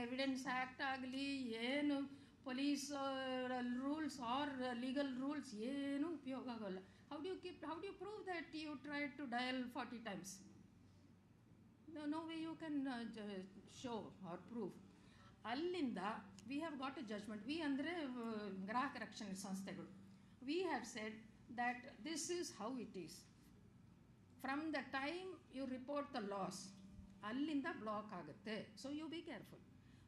Evidence act ಆಗಲಿ ಏನು police rules or legal rules ಏನೂ ಉಪಯೋಗ ಆಗೋಲ್ಲ. How do you prove that you try to dial 40 times? No way you can show or prove. ಅಲ್ಲಿಂದ we have got a judgment. We ಅಂದರೆ ಗ್ರಾಹಕ ರಕ್ಷಣೆ ಸಂಸ್ಥೆಗಳು. We have said that this is how it is. From the time you report the loss, ಅಲ್ಲಿಂದ block ಆಗುತ್ತೆ. So you be careful.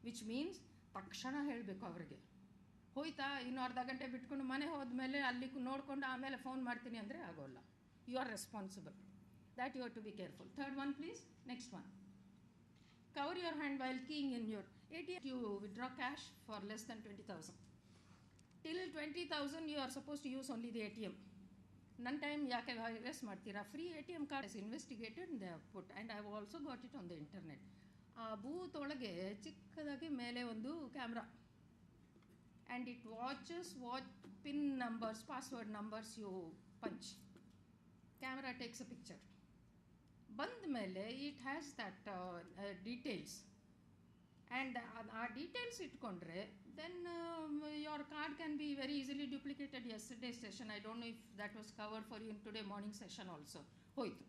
Which means ತಕ್ಷಣ ಹೇಳಬೇಕು ಅವರಿಗೆ. ಹೋಯ್ತಾ ಇನ್ನು ಅರ್ಧ ಗಂಟೆ ಬಿಟ್ಕೊಂಡು ಮನೆ ಹೋದ್ಮೇಲೆ ಅಲ್ಲಿ ನೋಡಿಕೊಂಡು ಆಮೇಲೆ ಫೋನ್ ಮಾಡ್ತೀನಿ ಅಂದರೆ ಆಗೋಲ್ಲ. You are responsible. That you have to be careful. Third one please. Next one, cover your hand while keying in your ATM. You withdraw cash for less than 20,000. Till 20,000 you are supposed to use only the ATM. None time ಯಾಕೆ waste ಮಾಡ್ತೀರಾ? Free ATM card is investigated they have put and I have also got it on the internet. ಆ booth ಒಳಗೆ ಚಿಕ್ಕದಾಗಿ ಮೇಲೆ ಒಂದು camera and it watches pin numbers, password numbers you punch. Camera takes a picture. ಬಂದ ಮೇಲೆ it has that details and ಆ details ಇಟ್ಕೊಂಡ್ರೆ then your card can be very easily duplicated. Yesterday session, I don't know if that was covered for you in today morning session also. ಹೋಯಿತು.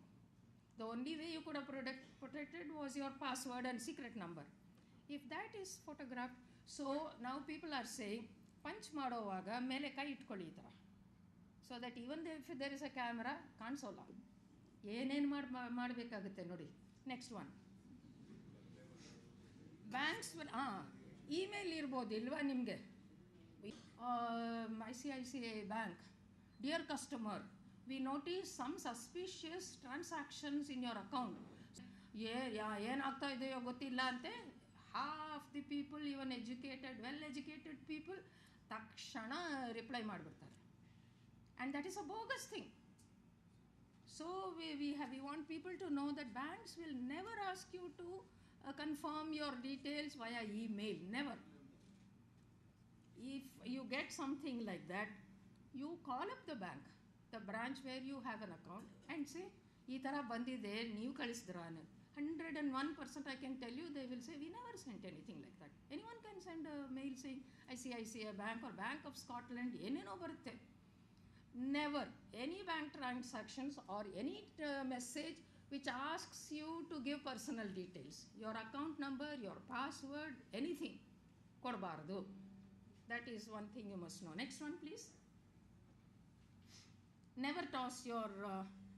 The only way you could protected was your password and secret number. If that is photograph, so ನಾವು people are saying punch ಮಾಡೋವಾಗ ಮೇಲೆ ಕೈ ಇಟ್ಕೊಳ್ಳಿ ಈ ಥರ, so that even if there is a camera ಕಾಣಿಸೋಲ್ಲ. ಏನೇನು ಮಾಡಬೇಕಾಗುತ್ತೆ ನೋಡಿ. ನೆಕ್ಸ್ಟ್ ಒನ್, ಬ್ಯಾಂಕ್ಸ್ ಇಮೇಲ್ ಇರ್ಬೋದು ಇಲ್ವಾ ನಿಮಗೆ? ICICI bank, dear customer, we notice some suspicious transactions in your account. ಏನಾಗ್ತಾ ಇದೆಯೋ ಗೊತ್ತಿಲ್ಲ ಅಂತೆ. Half the people, even educated, well educated people ತಕ್ಷಣ ರಿಪ್ಲೈ ಮಾಡಿಬಿಡ್ತಾರೆ. And that is a bogus thing. So we want people to know that banks will never ask you to confirm your details via email. Never. If you get something like that, you call up the bank, the branch where you have an account, and say, "Ee tara bandide, neevu kalisidra." 101% I can tell you, they will say, "We never sent anything like that." Anyone can send a mail saying ICICI Bank or Bank of Scotland, ಏನೇನೋ ಬರುತ್ತೆ. Never any bank transactions or any message which asks you to give personal details, your account number, your password, anything ಕೊಡಬಾರ್ದು. That is one thing you must know. Next one please. Never toss your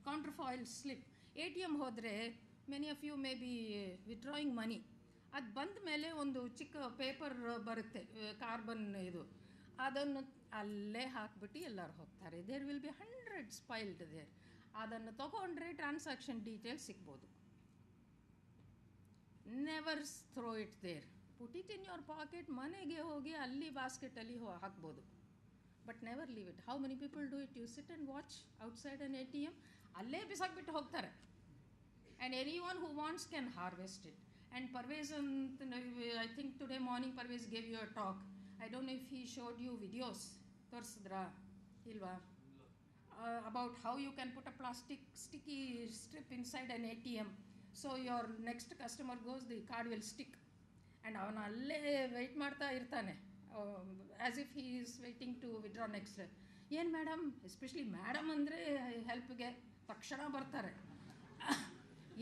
counterfoil slip. ATM ಹೋದರೆ many of you may be withdrawing money. ಅದು ಬಂದ ಮೇಲೆ ಒಂದು ಚಿಕ್ಕ paper ಬರುತ್ತೆ, carbon ಇದು, ಅದನ್ನು ಅಲ್ಲೇ ಹಾಕಿಬಿಟ್ಟು ಎಲ್ಲರೂ ಹೋಗ್ತಾರೆ. There will be 100 spoiled there. ಅದನ್ನು ತೊಗೊಂಡ್ರೆ ಟ್ರಾನ್ಸಾಕ್ಷನ್ ಡೀಟೇಲ್ಸ್ ಸಿಗ್ಬೋದು. Never throw it there. Put it in your pocket. ಮನೆಗೆ ಹೋಗಿ ಅಲ್ಲಿ ಬಾಸ್ಕೆಟಲ್ಲಿ ಹಾಕ್ಬೋದು, but never leave it. How many people do it? You sit and watch outside an ATM, ಅಲ್ಲೇ ಬಿಸಾಕ್ಬಿಟ್ಟು ಹೋಗ್ತಾರೆ. And anyone who wants can harvest it. And Parvez ಅಂತ, I think today morning Parvez gave you a talk. I don't know if he showed you videos, ತೋರಿಸಿದ್ರಾ ಇಲ್ವಾ? About how you can put a plastic sticky strip inside an ATM, so your next customer goes, the card will stick, and ಅವನು ಅಲ್ಲೇ wait ಮಾಡ್ತಾ ಇರ್ತಾನೆ, as if he is waiting to withdraw next. ಏನು madam, especially madam ಅಂದರೆ ಹೆಲ್ಪ್ಗೆ ತಕ್ಷಣ ಬರ್ತಾರೆ.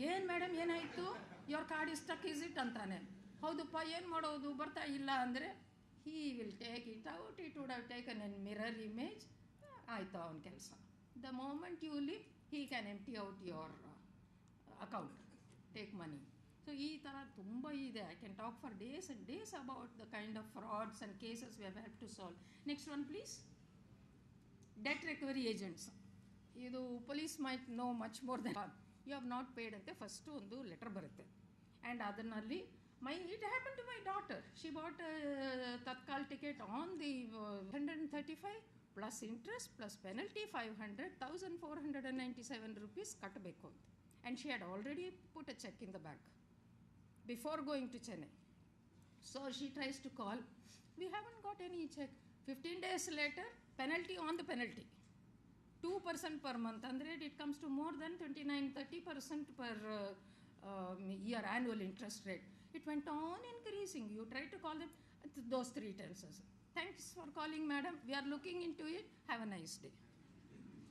ಏನು ಮೇಡಮ್ ಏನಾಯಿತು, your card is stuck is it ಅಂತಾನೆ. ಹೌದಪ್ಪ, ಏನು ಮಾಡೋದು, ಬರ್ತಾ ಇಲ್ಲ ಅಂದರೆ he will take it out. It would have taken a mirror image. ಆಯಿತು ಅವನ ಕೆಲಸ. The moment you leave, he can empty out your account, take money. So ಈ ಥರ ತುಂಬ ಇದೆ. I can talk for days and days about the kind of frauds and cases we have helped to solve. Next one please. Debt recovery agents. ಇದು police might know much more then. You have not paid ಅಂತ first ಒಂದು letter ಬರುತ್ತೆ. And ಅದನ್ನಲ್ಲಿ it happened to my daughter. She bought a Tatkal ticket on the 135 plus interest plus penalty 500, 1,497 rupees ಕಟ್ಟಬೇಕು ಅಂತ. And she had already put a check in the bank before going to Chennai. So she tries to call. We haven't got any check. 15 days later, penalty on the penalty. 2% per month. Andre it comes to more than 29-30% per year annual interest rate. It went on increasing. You try to call them those 3 times. Thanks for calling, madam. We are looking into it. Have a nice day.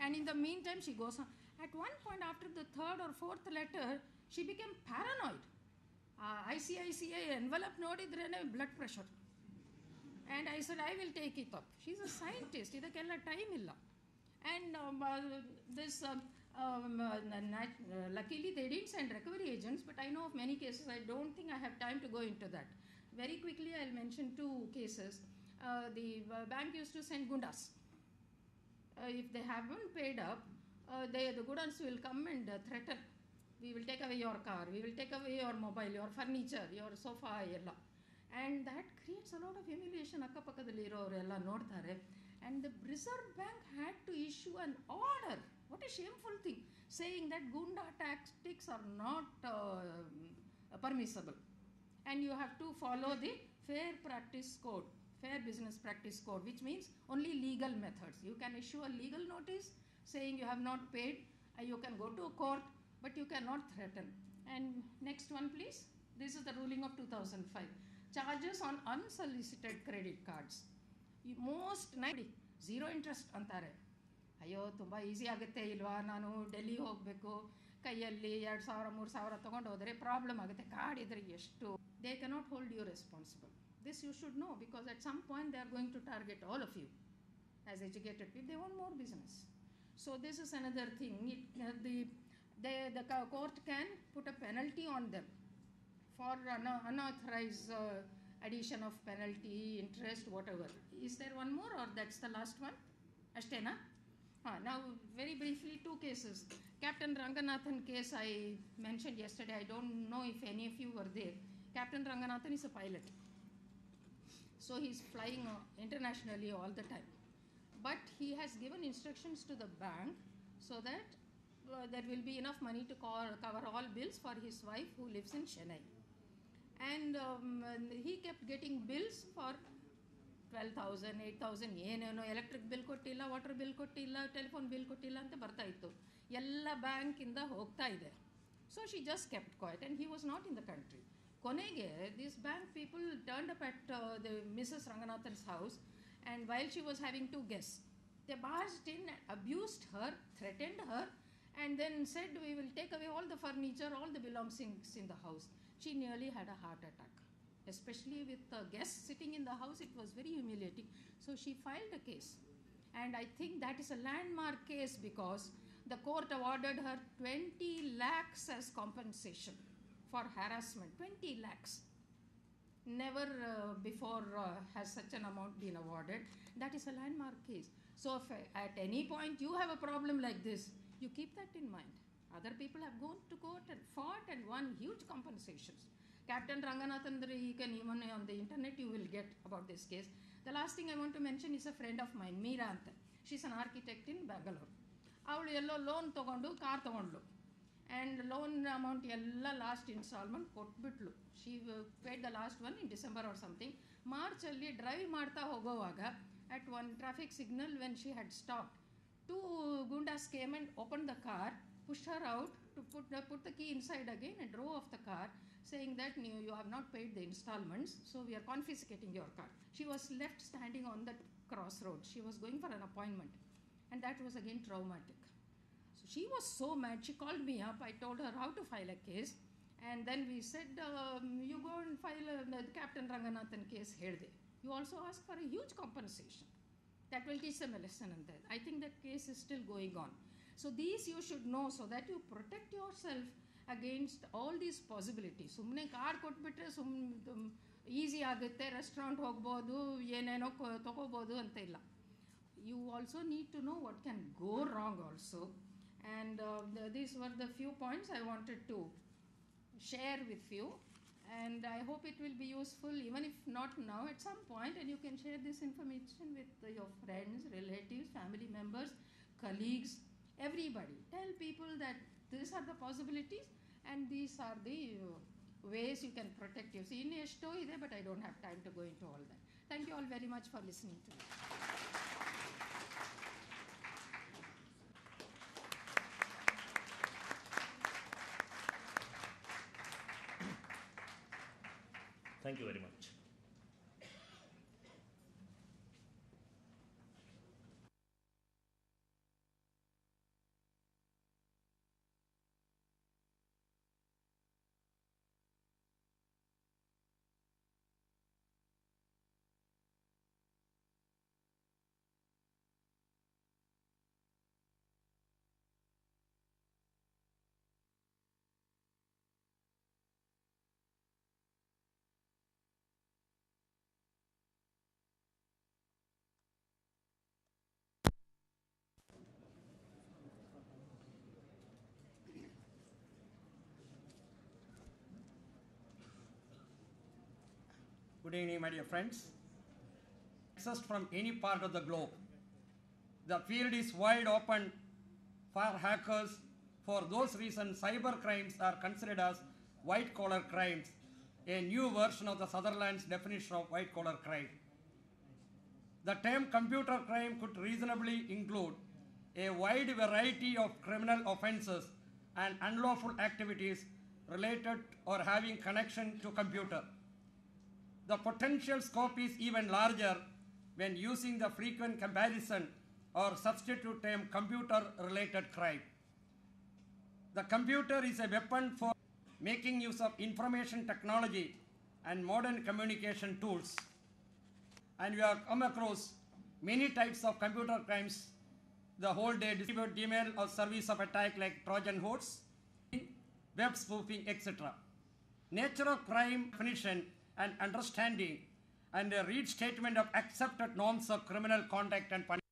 And in the meantime, she goes on. At one point, after the third or fourth letter, she became paranoid. ICICI envelope nodidrene blood pressure. And I said, I will take it up. She's a scientist. Idakella time illa. And luckily they didn't send recovery agents, but I know of many cases. I don't think I have time to go into that. Very quickly, I'll mention 2 cases. The bank used to send gundas. If they haven't paid up, the gundas will come and threaten. We will take away your car, we will take away your mobile, your furniture, your sofa, ella. And that creates a lot of humiliation. Akkapakadallirorella nodtare. And the Reserve Bank had to issue an order. What a shameful thing. Saying that gunda tactics are not permissible. And you have to follow the fair practice code, fair business practice code, which means only legal methods. You can issue a legal notice saying you have not paid. You can go to a court, but you cannot threaten. And next one, please. This is the ruling of 2005. Charges on unsolicited credit cards. Most 0 interest ಅಂತಾರೆ. ಅಯ್ಯೋ ತುಂಬ easy ಆಗುತ್ತೆ ಇಲ್ವಾ, ನಾನು ಡೆಲ್ಲಿ ಹೋಗಬೇಕು, ಕೈಯಲ್ಲಿ 2,000 3,000 ತೊಗೊಂಡು ಹೋದರೆ ಪ್ರಾಬ್ಲಮ್ ಆಗುತ್ತೆ. ಕಾರ್ಡ್ ಇದ್ರೆ ಎಷ್ಟು, they cannot hold you responsible. This you should know, because at some point they are going to target all of you as educated people. They want more business. So this is another thing. The court can put a penalty on them for unauthorized addition of penalty, interest, whatever. Is there one more, or that's the last one? Ashtena? Now, very briefly, 2 cases. Captain Ranganathan case I mentioned yesterday. I don't know if any of you were there. Captain Ranganathan is a pilot. So he's flying internationally all the time. But he has given instructions to the bank so that there will be enough money to cover all bills for his wife who lives in Chennai. And he kept getting bills for 12,000, 8,000, ಏನೇನೋ electric bill ಕೊಟ್ಟಿಲ್ಲ, water bill ಕೊಟ್ಟಿಲ್ಲ, telephone bill ಕೊಟ್ಟಿಲ್ಲ ಅಂತ ಬರ್ತಾ ಇತ್ತು. ಎಲ್ಲ ಬ್ಯಾಂಕಿಂದ ಹೋಗ್ತಾ ಇದೆ. So she just kept quiet and he was not in the country. ಕೊನೆಗೆ this bank people turned up at the Mrs Ranganathan's house, and while she was having 2 guests, they barged in, abused her, threatened her, and then said, we will take away all the furniture, all the belongings in the house. She nearly had a heart attack. Especially with guests sitting in the house, it was very humiliating. So she filed a case. And I think that is a landmark case because the court awarded her 20 lakhs as compensation for harassment. 20 lakhs. Never before has such an amount been awarded. That is a landmark case. So if at any point you have a problem like this, you keep that in mind. Other people have gone to court and fought and won huge compensations. Captain Ranganathan, you can even on the internet you will get about this case. The last thing I want to mention is a friend of mine, Meera anta. She's an architect in Bangalore. Avಳು ಎಲ್ಲೋ loan ತೊಗೊಂಡು car ತೊಗೊಂಡ್ಲು, and loan amount ಎಲ್ಲ last instalment ಕೊಟ್ಬಿಟ್ಲು. She paid the last one in December or something. ಮಾರ್ಚಲ್ಲಿ drive ಮಾಡ್ತಾ ಹೋಗೋವಾಗ at one traffic signal, when she had stopped, 2 gundas came and opened the car, pushed her out to put the key inside again and drove off the car, saying that you have not paid the installments, so we are confiscating your car. She was left standing on that crossroad. She was going for an appointment, and that was again traumatic. So she was so mad. She called me up. I told her how to file a case, and then we said, you go and file the Captain Ranganathan case here. You also ask for a huge compensation. That will teach them a lesson, and that I think that case is still going on. So these you should know so that you protect yourself against all these possibilities. ಸುಮ್ಮನೆ card ಕೊಟ್ಬಿಟ್ರೆ easy ಆಗುತ್ತೆ, restaurant ಹೋಗ್ಬೋದು, ಏನೇನೋ ತೊಗೋಬೋದು ಅಂತ ಇಲ್ಲ. You also need to know what can go wrong also. And these were the few points I wanted to share with you. And I hope it will be useful, even if not now, at some point, and you can share this information with your friends, relatives, family members, colleagues, everybody. Tell people that these are the possibilities and these are the ways you can protect yourself. See, in esto ide, but I don't have time to go into all that. Thank you all very much for listening to me. Thank you very much. Good evening, my dear friends. Accessed from any part of the globe. The field is wide open for hackers. For those reasons, cyber crimes are considered as white-collar crimes, a new version of the Sutherland's definition of white-collar crime. The term computer crime could reasonably include a wide variety of criminal offenses and unlawful activities related or having connection to computer. The potential scope is even larger when using the frequent comparison or substitute term computer-related crime. The computer is a weapon for making use of information technology and modern communication tools. And we have come across many types of computer crimes the whole day: distribute email or service of attack like Trojan horse, web spoofing, etc. Nature of crime definition and understanding, and a read statement of accepted norms of criminal conduct and punishment.